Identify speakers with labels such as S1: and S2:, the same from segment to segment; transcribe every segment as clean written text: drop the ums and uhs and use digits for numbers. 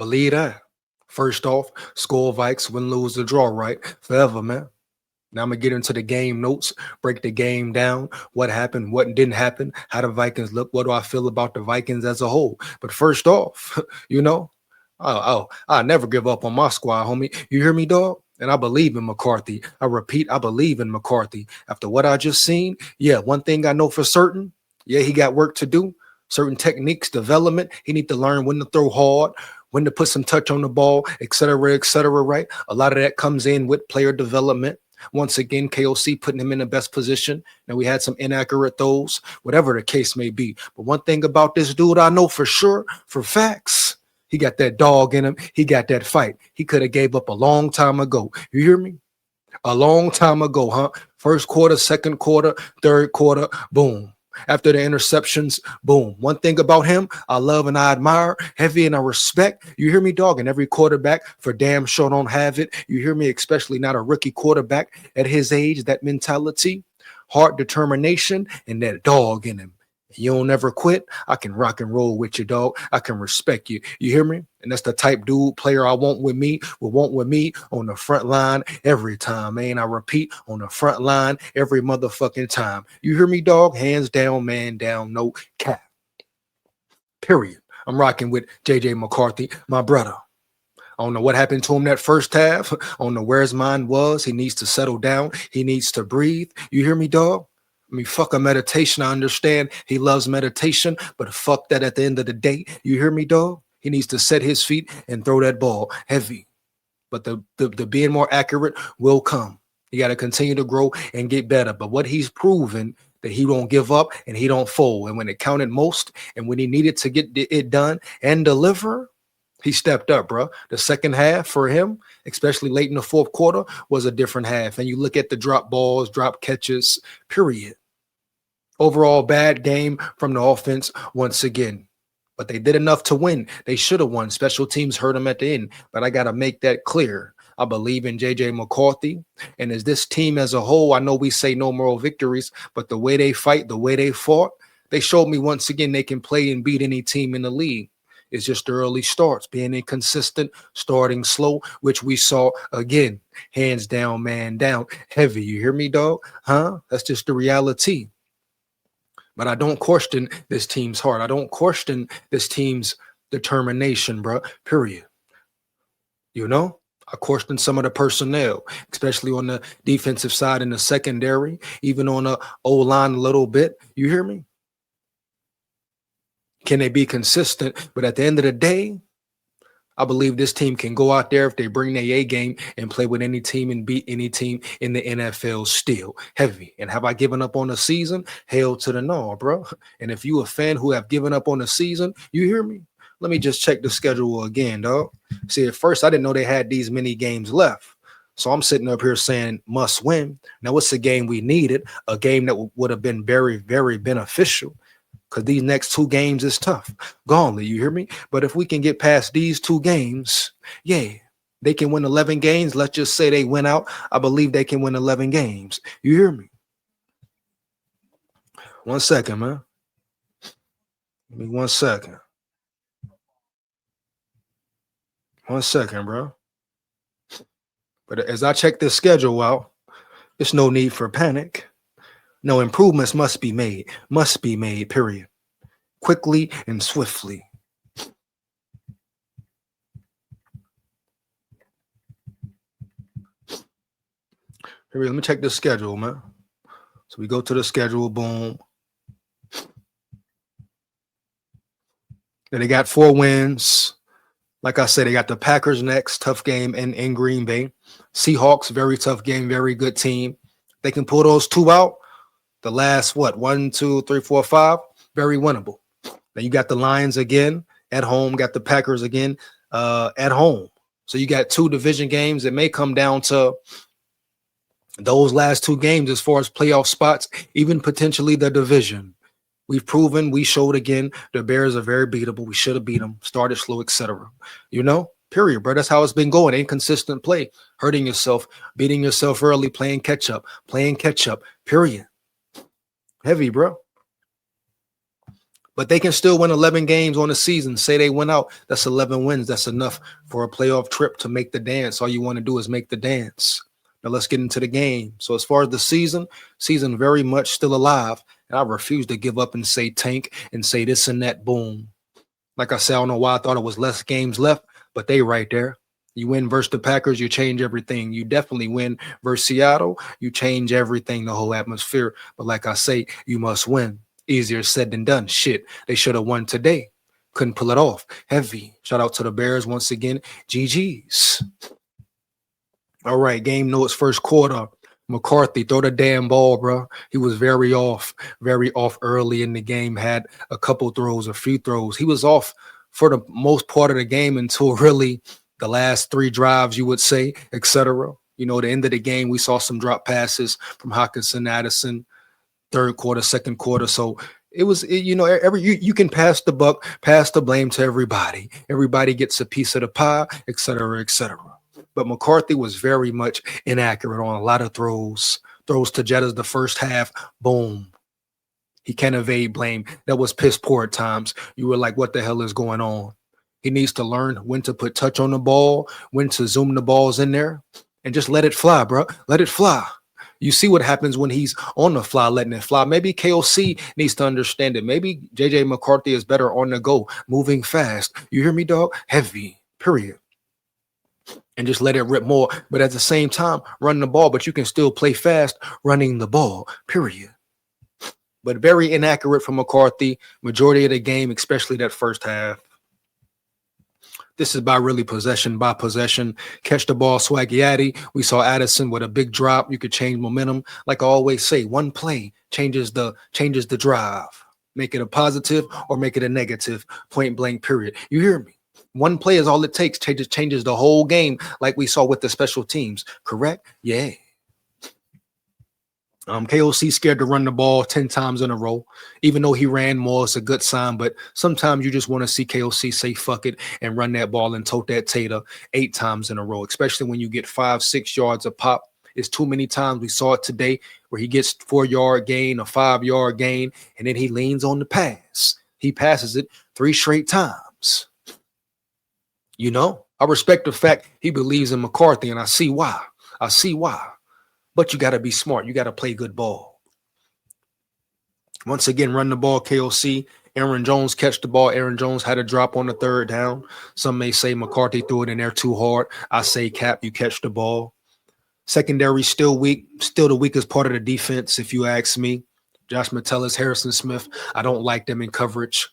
S1: Believe that. First off, SKOL Vikes, win, lose, or draw, right? Forever, man. Now I'm gonna get into the game notes, break the game down, what happened, what didn't happen, how the Vikings look, what do I feel about the Vikings as a whole. But first off, you know, I never give up on my squad, homie. You hear me, dog? And I believe in McCarthy. I repeat, I believe in McCarthy. After what I just seen, yeah, one thing I know for certain, yeah, he got work to do. Certain techniques, development. He need to learn when to throw hard, when to put some touch on the ball, et cetera, right? A lot of that comes in with player development. Once again, KOC putting him in the best position. And we had some inaccurate throws, whatever the case may be. But one thing about this dude, I know for sure, for facts, he got that dog in him. He got that fight. He could have gave up a long time ago. You hear me? A long time ago, huh? First quarter, second quarter, third quarter, boom. After the interceptions, boom. One thing about him, I love and I admire, heavy and I respect. You hear me, dog? And every quarterback for damn sure don't have it. You hear me, especially not a rookie quarterback at his age, that mentality, heart, determination, and that dog in him. You don't never quit. I can rock and roll with you, dog. I can respect you. You hear me? And that's the type dude player I want with me, will want with me on the front line every time, man. I repeat, on the front line every motherfucking time. You hear me, dog? Hands down, man down, no cap. Period. I'm rocking with JJ McCarthy, my brother. I don't know what happened to him that first half. I don't know where his mind was. He needs to settle down. He needs to breathe. You hear me, dog? I mean, fuck a meditation. I understand he loves meditation, but fuck that at the end of the day. You hear me, dog? He needs to set his feet and throw that ball heavy. But the being more accurate will come. You got to continue to grow and get better. But what he's proven that he don't give up and he don't fold. And when it counted most and when he needed to get it done and deliver, he stepped up, bro. The second half for him, especially late in the fourth quarter, was a different half. And you look at the drop balls, drop catches, period. Overall, bad game from the offense once again. But they did enough to win. They should have won. Special teams hurt them at the end. But I got to make that clear. I believe in JJ McCarthy. And as this team as a whole, I know we say no moral victories, but the way they fight, the way they fought, they showed me once again they can play and beat any team in the league. It's just the early starts, being inconsistent, starting slow, which we saw again, hands down, man down, heavy. You hear me, dog? Huh? That's just the reality. But I don't question this team's heart. I don't question this team's determination, bro. Period. You know? I question some of the personnel, especially on the defensive side in the secondary, even on the O-line a little bit. You hear me? Can they be consistent? But at the end of the day, I believe this team can go out there if they bring their A game and play with any team and beat any team in the NFL still. Heavy. And have I given up on the season? Hell to the no, bro. And if you a fan who have given up on the season, you hear me? Let me just check the schedule again, dog. See, at first I didn't know they had these many games left. So I'm sitting up here saying must win. Now, what's the game we needed? A game that would have been very, very beneficial. Because these next two games is tough. Gauntlet, you hear me? But if we can get past these two games, yeah, they can win 11 games. Let's just say they win out. I believe they can win 11 games. You hear me? 1 second, man. Give me 1 second. 1 second, bro. But as I check this schedule out, there's no need for panic. No, improvements must be made, period. Quickly and swiftly. Here, let me check the schedule, man. So we go to the schedule, boom. Then they got 4 wins. Like I said, they got the Packers next, tough game in Green Bay. Seahawks, very tough game, very good team. They can pull those 2 out. The last, 1, 2, 3, 4, 5, very winnable. Then you got the Lions again at home, got the Packers again at home. So you got 2 division games. It may come down to those last 2 games as far as playoff spots, even potentially the division. We've proven, we showed again, the Bears are very beatable. We should have beat them, started slow, etc. You know? Period, bro. That's how it's been going. Inconsistent play, hurting yourself, beating yourself early, playing catch up, period. Heavy, bro. But they can still win 11 games on the season. Say they went out, that's 11 wins. That's enough for a playoff trip to make the dance. All you want to do is make the dance. Now let's get into the game. So as far as the season very much still alive. And I refuse to give up and say tank and say this and that, boom. Like I said, I don't know why I thought it was less games left, but they right there. You win versus the Packers, you change everything. You definitely win versus Seattle, you change everything, the whole atmosphere. But like I say, you must win. Easier said than done. Shit, they should have won today. Couldn't pull it off. Heavy. Shout out to the Bears once again. GG's. All right, game notes, first quarter. McCarthy, throw the damn ball, bro. He was very off early in the game. Had a couple throws, a few throws. He was off for the most part of the game until really the last 3 drives, you would say, etc. You know, the end of the game, we saw some drop passes from Hawkinson, Addison, third quarter, second quarter. So it was, you know, you can pass the buck, pass the blame to everybody. Everybody gets a piece of the pie, etc., etc. But McCarthy was very much inaccurate on a lot of throws. Throws to Jettas the first half, boom. He can't evade blame. That was piss poor at times. You were like, what the hell is going on? He needs to learn when to put touch on the ball, when to zoom the balls in there, and just let it fly, bro. Let it fly. You see what happens when he's on the fly, letting it fly. Maybe KOC needs to understand it. Maybe JJ McCarthy is better on the go, moving fast. You hear me, dog? Heavy, period. And just let it rip more. But at the same time, run the ball, but you can still play fast running the ball, period. But very inaccurate from McCarthy. Majority of the game, especially that first half. This is by really possession by possession. Catch the ball, swaggy. We saw Addison with a big drop. You could change momentum. Like I always say, one play changes the drive. Make it a positive or make it a negative. Point blank, period. You hear me? One play is all it takes. Changes the whole game, like we saw with the special teams. Correct? Yeah. KOC scared to run the ball 10 times in a row. Even though he ran more, it's a good sign. But sometimes you just want to see KOC say fuck it and run that ball and tote that tater 8 times in a row, especially when you get 5-6 yards a pop. It's too many times. We saw it today where he gets 4-yard gain, a 5-yard gain, and then he leans on the pass. He passes it 3 straight times. You know, I respect the fact he believes in McCarthy, and I see why. But you got to be smart. You got to play good ball. Once again, run the ball, KOC. Aaron Jones catch the ball. Aaron Jones had a drop on the third down. Some may say McCarthy threw it in there too hard. I say, Cap, you catch the ball. Secondary still weak. Still the weakest part of the defense, if you ask me. Josh Metellus, Harrison Smith, I don't like them in coverage.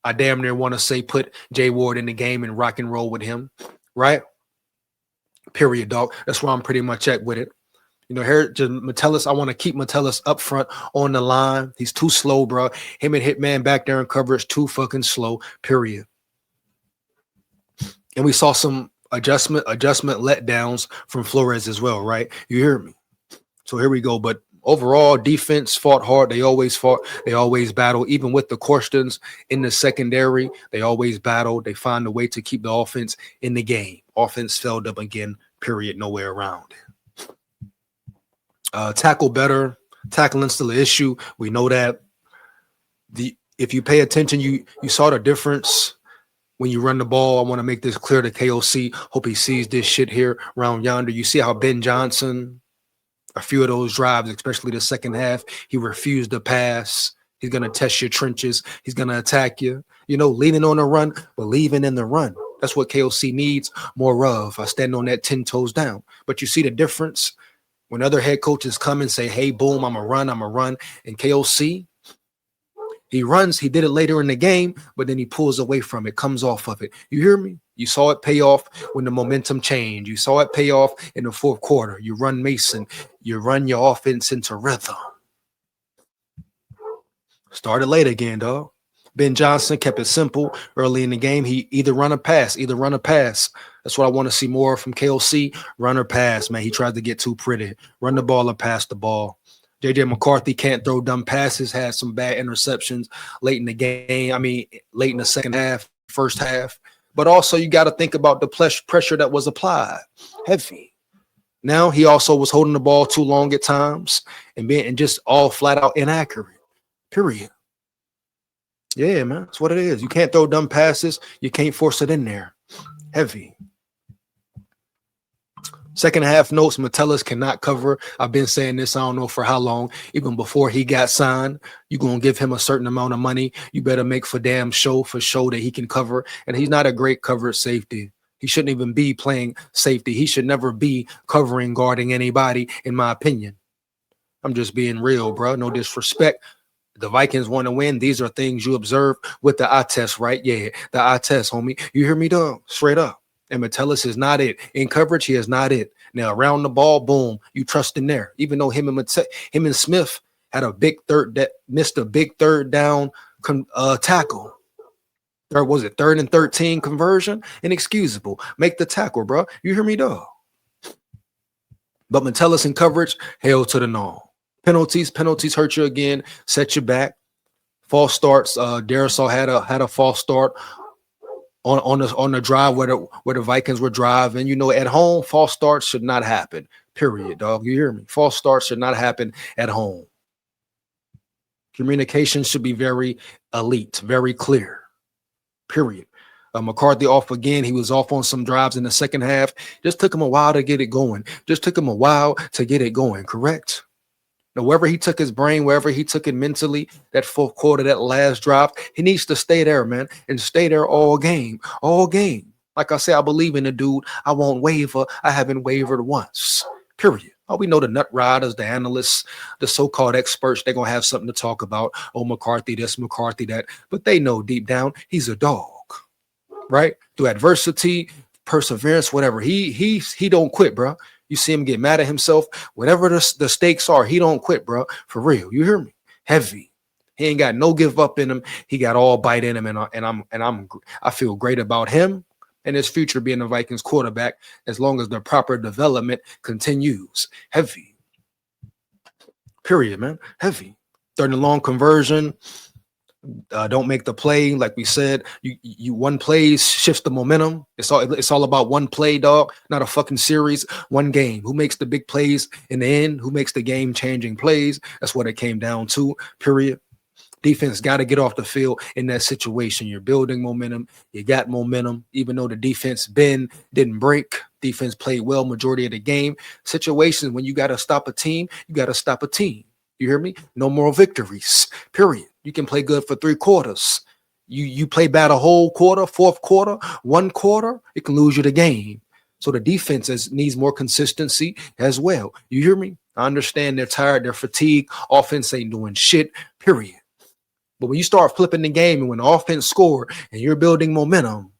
S1: I damn near want to say put Jay Ward in the game and rock and roll with him, right? Period, dog. That's where I'm pretty much at with it. You know, here, just Metellus, I want to keep Metellus up front on the line. He's too slow, bro. Him and Hitman back there in coverage, too fucking slow, period. And we saw some adjustment letdowns from Flores as well, right? You hear me? So here we go. But overall, defense fought hard. They always fought. They always battled. Even with the questions in the secondary, they always battled. They find a way to keep the offense in the game. Offense failed them again, period. Nowhere around. Tackle better. Tackling still an issue. We know that. If you pay attention, you saw the difference when you run the ball. I want to make this clear to KOC. Hope he sees this shit here around yonder. You see how Ben Johnson, a few of those drives, especially the second half, he refused to pass. He's going to test your trenches. He's going to attack you. You know, leaning on the run, believing in the run. That's what KOC needs more of. I stand on that 10 toes down. But you see the difference when other head coaches come and say, hey, boom, I'm a run. And KOC, he runs. He did it later in the game, but then he pulls away from it, comes off of it. You hear me? You saw it pay off when the momentum changed. You saw it pay off in the fourth quarter. You run Mason. You run your offense into rhythm. Started late again, dog. Ben Johnson kept it simple early in the game. He either run or pass. That's what I want to see more from KOC. Run or pass, man. He tried to get too pretty. Run the ball or pass the ball. JJ McCarthy can't throw dumb passes. Had some bad interceptions late in the game. I mean, late in the second half, first half. But also you got to think about the pressure that was applied. Heavy. Now he also was holding the ball too long at times and just all flat out inaccurate. Period. Yeah, man. That's what it is. You can't throw dumb passes. You can't force it in there. Heavy. Second half notes, Metellus cannot cover. I've been saying this, I don't know for how long. Even before he got signed, you're going to give him a certain amount of money. You better make for show that he can cover. And he's not a great coverage safety. He shouldn't even be playing safety. He should never be covering, guarding anybody, in my opinion. I'm just being real, bro. No disrespect. The Vikings want to win. These are things you observe with the eye test, right? Yeah, the eye test, homie. You hear me, dog? Straight up. And Metellus is not it. In coverage, he is not it. Now, around the ball, boom, you trust in there. Even though him and Smith had a big third that missed a big third down tackle. Was it 3rd and 13 conversion? Inexcusable. Make the tackle, bro. You hear me, dog? But Metellus in coverage, hell to the no. Penalties hurt you again, set you back. False starts. Darisaw had a false start on the drive where the Vikings were driving. You know, at home, false starts should not happen. Period, dog. You hear me? False starts should not happen at home. Communication should be very elite, very clear. Period. McCarthy off again. He was off on some drives in the second half. Just took him a while to get it going. Correct? Now, wherever he took his brain, wherever he took it mentally, that fourth quarter, that last drive, he needs to stay there, man, and stay there all game. Like I say, I believe in the dude. I won't waver. I haven't wavered once. Period. Oh, we know the nut riders, the analysts, the so-called experts, they're going to have something to talk about. Oh, McCarthy this, McCarthy that. But they know deep down he's a dog, right? Through adversity, perseverance, whatever. He don't quit, bro. You see him get mad at himself. Whatever the stakes are, he don't quit, bro. For real. You hear me? Heavy. He ain't got no give up in him. He got all bite in him, I feel great about him and his future being a Vikings quarterback as long as the proper development continues. Heavy. Period, man. Heavy. 3rd and long conversion. Don't make the play, like we said. You one play shifts the momentum. It's all about one play, dog. Not a fucking series. One game. Who makes the big plays in the end? Who makes the game-changing plays? That's what it came down to. Period. Defense got to get off the field in that situation. You're building momentum. You got momentum. Even though the defense didn't break. Defense played well majority of the game. Situations when you got to stop a team, you got to stop a team. You hear me? No more victories. Period. You can play good for 3 quarters. You play bad a whole quarter, fourth quarter, 1 quarter, it can lose you the game. So the defense needs more consistency as well. You hear me? I understand they're tired, they're fatigued. Offense ain't doing shit. Period. But when you start flipping the game and when the offense score and you're building momentum,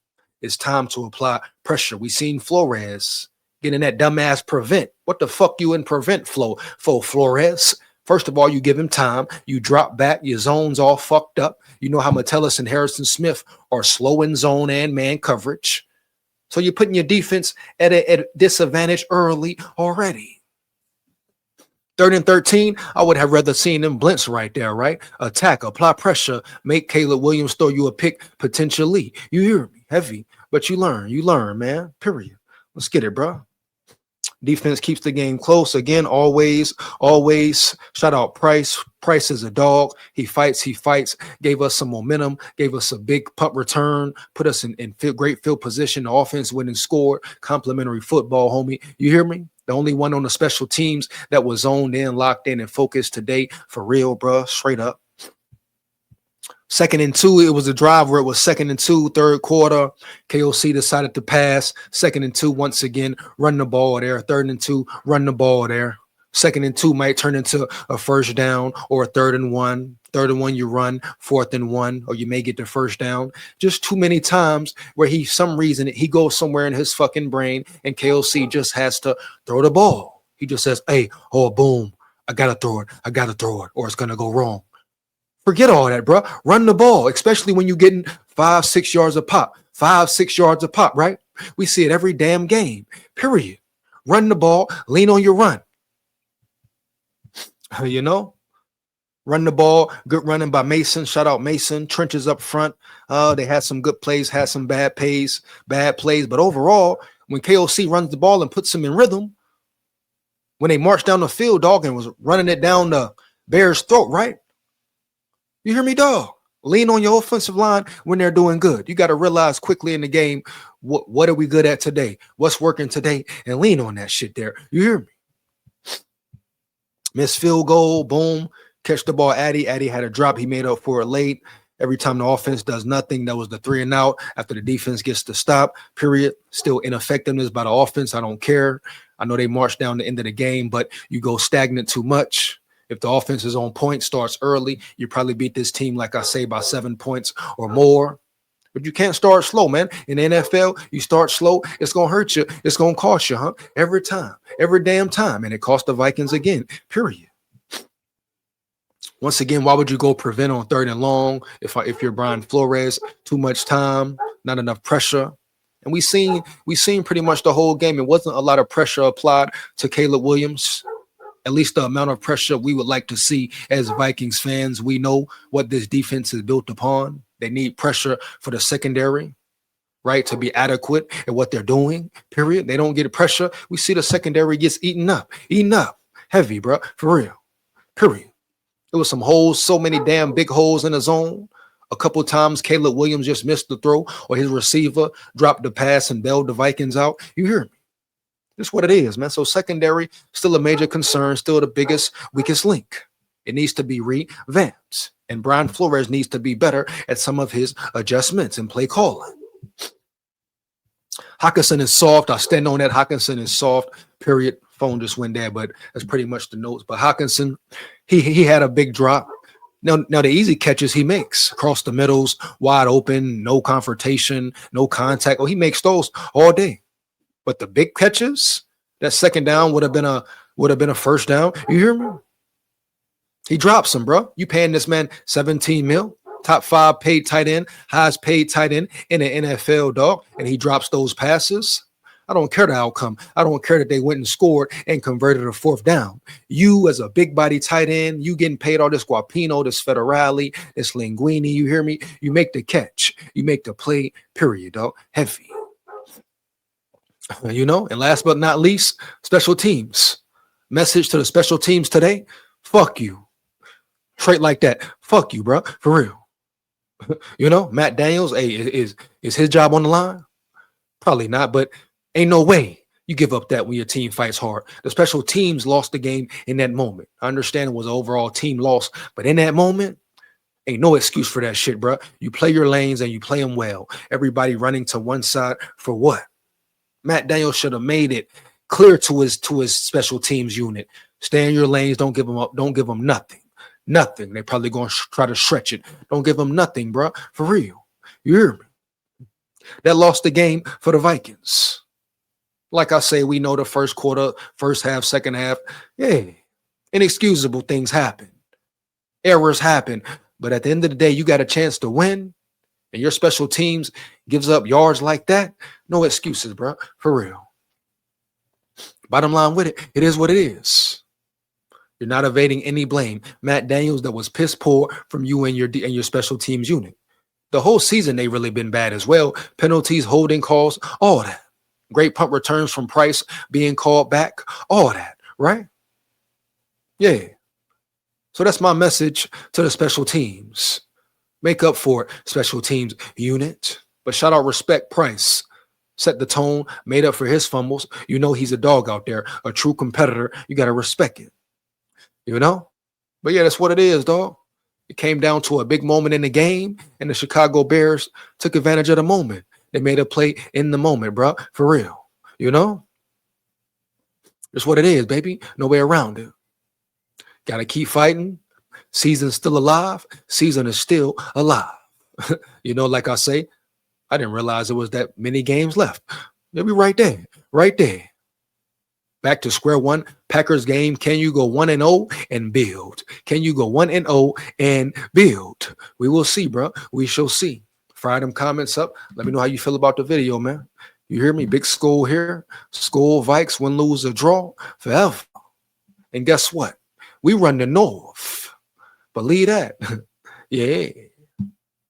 S1: it's time to apply pressure. We seen Flores getting that dumbass prevent. What the fuck you in prevent for Flores? First of all, you give him time. You drop back. Your zone's all fucked up. You know how Metellus and Harrison Smith are slow in zone and man coverage. So you're putting your defense at a disadvantage early already. 3rd and 13, I would have rather seen them blitz right there, right? Attack, apply pressure, make Caleb Williams throw you a pick potentially. You hear me? Heavy. But you learn, man. Period. Let's get it, bro. Defense keeps the game close. Again, always. Shout out Price. Price is a dog. He fights. Gave us some momentum. Gave us a big punt return. Put us in great field position. The offense went and scored. Complimentary football, homie. You hear me? The only one on the special teams that was zoned in, locked in, and focused today. For real, bro. Straight up. 2nd and 2, it was a drive where it was 2nd and 2, 3rd quarter. KOC decided to pass. 2nd and 2, once again, run the ball there. 3rd and 2, run the ball there. 2nd and 2 might turn into a first down or a 3rd and 1. 3rd and 1, you run. 4th and 1, or you may get the first down. Just too many times where he goes somewhere in his fucking brain and KOC just has to throw the ball. He just says, hey, oh, boom, I got to throw it, or it's going to go wrong. Forget all that, bro. Run the ball, especially when you're getting 5-6 yards a pop. 5-6 yards a pop, right? We see it every damn game. Period. Run the ball. Lean on your run. You know? Run the ball. Good running by Mason. Shout out Mason. Trenches up front. They had some good plays, had some bad plays. But overall, when KOC runs the ball and puts them in rhythm, when they marched down the field, dog, and was running it down the Bears' throat, right? You hear me, dog? Lean on your offensive line when they're doing good. You got to realize quickly in the game, what are we good at today? What's working today? And lean on that shit there. You hear me? Miss field goal, boom. Catch the ball, Addy. Addy had a drop. He made up for it late. Every time the offense does nothing, that was the 3 and out after the defense gets the stop, period. Still ineffectiveness by the offense. I don't care. I know they marched down the end of the game, but you go stagnant too much. If the offense is on point, starts early, you probably beat this team, like I say, by 7 points or more. But you can't start slow, man. In the NFL, you start slow, it's going to hurt you. It's going to cost you, huh? Every time, every damn time. And it cost the Vikings again, period. Once again, why would you go prevent on 3rd and long if you're Brian Flores? Too much time, not enough pressure. And we seen pretty much the whole game. It wasn't a lot of pressure applied to Caleb Williams. At least the amount of pressure we would like to see as Vikings fans. We know what this defense is built upon. They need pressure for the secondary, right, to be adequate at what they're doing, period. They don't get pressure. We see the secondary gets eaten up, heavy, bro, for real, period. There was some holes, so many damn big holes in the zone. A couple times Caleb Williams just missed the throw or his receiver dropped the pass and bailed the Vikings out. You hear me? That's what it is, man. So secondary, still a major concern, still the biggest, weakest link. It needs to be revamped. And Brian Flores needs to be better at some of his adjustments and play calling. Hawkinson is soft. I stand on that. Hawkinson is soft, period. Phone just went there, but that's pretty much the notes. But Hawkinson, he had a big drop. Now the easy catches he makes across the middles, wide open, no confrontation, no contact. Oh, he makes those all day. But the big catches, that second down would have been a first down. You hear me? He drops them, bro. You paying this man 17 mil, top 5 paid tight end, highest paid tight end in the NFL, dog, and he drops those passes. I don't care the outcome. I don't care that they went and scored and converted a 4th down. You as a big body tight end, you getting paid all this Guapino, this Federale, this Linguini, you hear me? You make the catch. You make the play, period, dog. Heavy. You know, and last but not least, special teams. Message to the special teams today, fuck you. Trait like that, fuck you, bro, for real. You know, Matt Daniels, hey, is his job on the line? Probably not, but ain't no way you give up that when your team fights hard. The special teams lost the game in that moment. I understand it was an overall team loss, but in that moment, ain't no excuse for that shit, bro. You play your lanes and you play them well. Everybody running to one side for what? Matt Daniels should have made it clear to his special teams unit. Stay in your lanes. Don't give them up. Don't give them nothing. Nothing. They probably going to try to stretch it. Don't give them nothing, bro. For real. You hear me? That lost the game for the Vikings. Like I say, we know the first quarter, first half, second half. Yeah. Inexcusable things happen. Errors happen. But at the end of the day, you got a chance to win. And your special teams gives up yards like that. No excuses, bro. For real. Bottom line with it, it is what it is. You're not evading any blame. Matt Daniels, that was piss poor from you and your special teams unit. The whole season, they really been bad as well. Penalties, holding calls, all that. Great punt returns from Price being called back, all that, right? Yeah. So that's my message to the special teams. Make up for it, special teams unit. But shout out, respect Price. Set the tone, made up for his fumbles. You know he's a dog out there, a true competitor. You got to respect it. You know? But yeah, that's what it is, dog. It came down to a big moment in the game, and the Chicago Bears took advantage of the moment. They made a play in the moment, bro. For real. You know? That's what it is, baby. No way around it. Got to keep fighting. Season's still alive. Season is still alive. You know, like I say, I didn't realize there was that many games left. Maybe right there. Right there. Back to square one. Packers game. Can you go 1-0 and build? Can you go 1-0 and build? We will see, bro. We shall see. Fire them comments up. Let me know how you feel about the video, man. You hear me? Big SKOL here. SKOL, Vikes, win, lose, or draw forever. And guess what? We run the North. Believe that. Yeah.